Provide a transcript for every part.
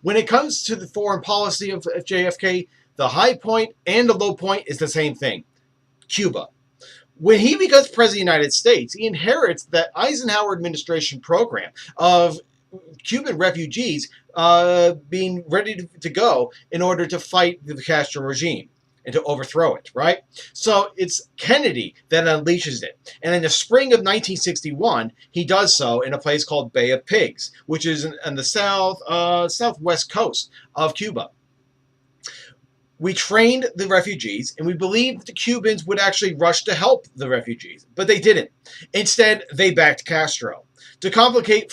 When it comes to the foreign policy of JFK, the high point and the low point is the same thing: Cuba. When he becomes president of the United States, he inherits that Eisenhower administration program of Cuban refugees being ready to go in order to fight the Castro regime and to overthrow it, right? So it's Kennedy that unleashes it. And in the spring of 1961, he does so in a place called Bay of Pigs, which is in the southwest coast of Cuba. We trained the refugees, and we believed the Cubans would actually rush to help the refugees, but they didn't. Instead, they backed Castro. To complicate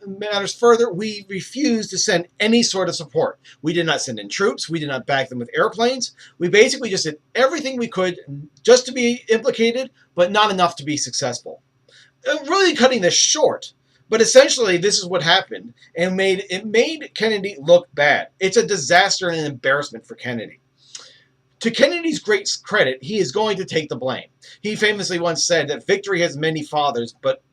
matters further, we refused to send any sort of support. We did not send in troops. We did not back them with airplanes. We basically just did everything we could just to be implicated, but not enough to be successful. Really cutting this short, but essentially this is what happened, and it made Kennedy look bad. It's a disaster and an embarrassment for Kennedy. To Kennedy's great credit, he is going to take the blame. He famously once said that victory has many fathers, but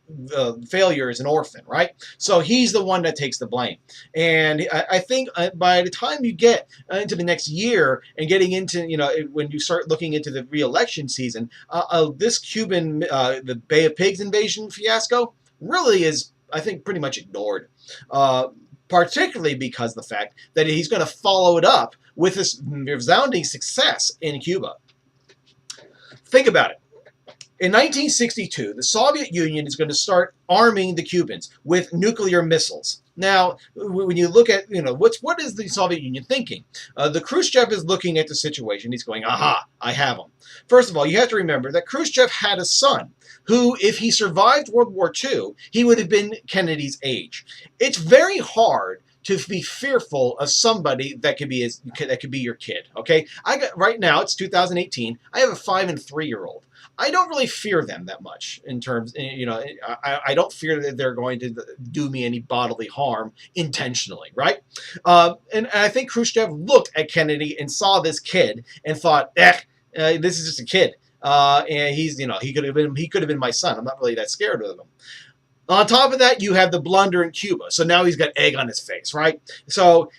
failure is an orphan, right? So he's the one that takes the blame. And I think by the time you get into the next year and getting into, when you start looking into the re-election season, this Cuban, the Bay of Pigs invasion fiasco really is, I think, pretty much ignored. Particularly because of the fact that he's going to follow it up with this resounding success in Cuba. Think about it. In 1962, the Soviet Union is going to start arming the Cubans with nuclear missiles. Now, when you look at, what is the Soviet Union thinking? The Khrushchev is looking at the situation. He's going, aha, I have them. First of all, you have to remember that Khrushchev had a son who, if he survived World War II, he would have been Kennedy's age. It's very hard to be fearful of somebody that could be your kid. Okay, right now it's 2018. I have a 5 and 3-year-old. I don't really fear them that much in terms, I don't fear that they're going to do me any bodily harm intentionally, right? And I think Khrushchev looked at Kennedy and saw this kid and thought, this is just a kid. And he's, he could have been my son. I'm not really that scared of him. On top of that, you have the blunder in Cuba. So now he's got egg on his face, right? So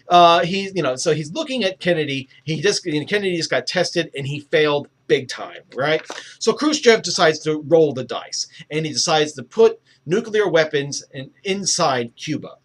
he's looking at Kennedy. Kennedy just got tested and he failed big time, right? So Khrushchev decides to roll the dice, and he decides to put nuclear weapons inside Cuba.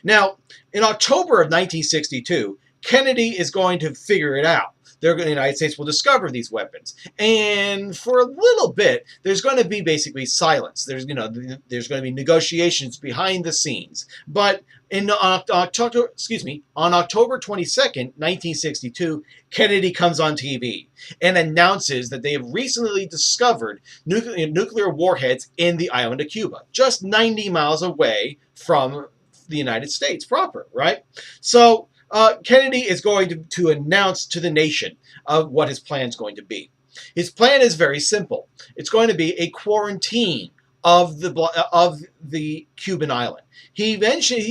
Now, in October of 1962, Kennedy is going to figure it out. The United States will discover these weapons, and for a little bit, there's going to be basically silence. There's going to be negotiations behind the scenes. But on October 22nd, 1962, Kennedy comes on TV and announces that they have recently discovered nuclear warheads in the island of Cuba, just 90 miles away from the United States proper, right? So Kennedy is going to announce to the nation of what his plan is going to be. His plan is very simple. It's going to be a quarantine of the Cuban island. He mentions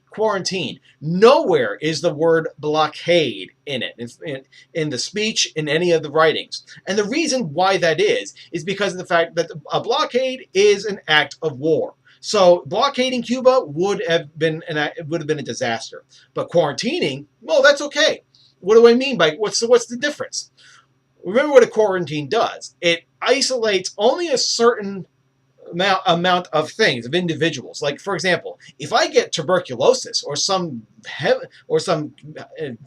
quarantine. Nowhere is the word blockade in it, in the speech, in any of the writings. And the reason why that is because of the fact that a blockade is an act of war. So blockading Cuba would have been a disaster. But quarantining, well, that's okay. What do I mean by what's the difference? Remember what a quarantine does. It isolates only a certain amount of things, of individuals. Like, for example, if I get tuberculosis or some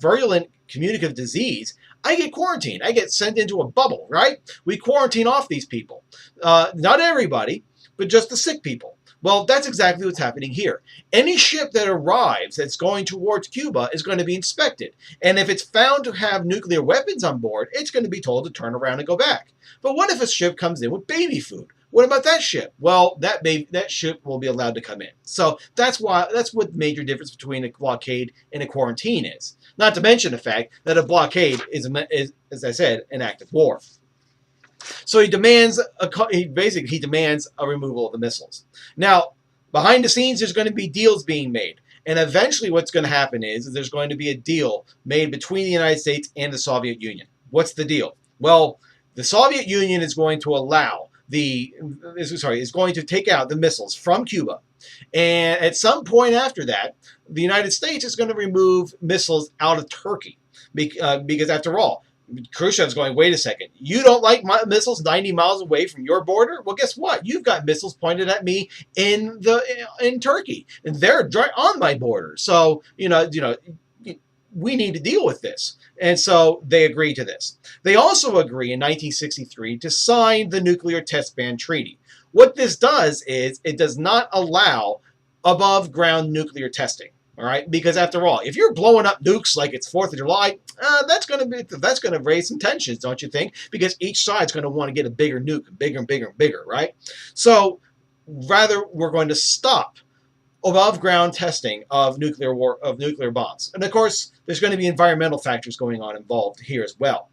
virulent communicable disease, I get quarantined. I get sent into a bubble, right? We quarantine off these people. Not everybody, but just the sick people. Well, that's exactly what's happening here. Any ship that arrives that's going towards Cuba is going to be inspected. And if it's found to have nuclear weapons on board, it's going to be told to turn around and go back. But what if a ship comes in with baby food? What about that ship? Well, that ship will be allowed to come in. So that's what the major difference between a blockade and a quarantine is. Not to mention the fact that a blockade is, as I said, an act of war. So he demands a removal of the missiles. Now, behind the scenes, there's going to be deals being made. And eventually what's going to happen is there's going to be a deal made between the United States and the Soviet Union. What's the deal? Well, the Soviet Union is going to take out the missiles from Cuba, And at some point after that, the United States is going to remove missiles out of Turkey because after all, Khrushchev's going, wait a second, you don't like my missiles 90 miles away from your border? Well, guess what? You've got missiles pointed at me in Turkey, and they're right on my border. So, we need to deal with this. And so they agree to this. They also agree in 1963 to sign the Nuclear Test Ban Treaty. What this does is it does not allow above ground nuclear testing. All right, because after all, if you're blowing up nukes like it's 4th of July, that's going to raise some tensions, don't you think? Because each side's going to want to get a bigger nuke, bigger and bigger and bigger, right? So rather, we're going to stop above ground testing of nuclear bombs, and of course, there's going to be environmental factors going on involved here as well.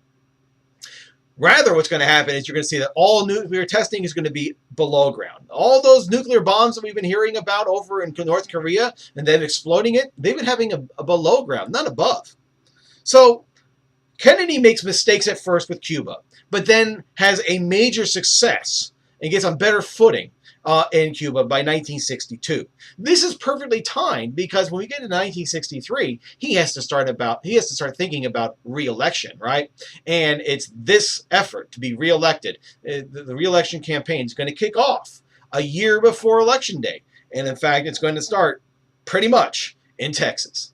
Rather, what's going to happen is you're going to see that all nuclear testing is going to be below ground. All those nuclear bombs that we've been hearing about over in North Korea and them exploding it, they've been having a below ground, not above. So Kennedy makes mistakes at first with Cuba, but then has a major success and gets on better footing in Cuba by 1962. This is perfectly timed because when we get to 1963, he has to start thinking about re-election, right? And it's this effort to be re-elected. The re-election campaign is going to kick off a year before Election Day, and in fact, it's going to start pretty much in Texas.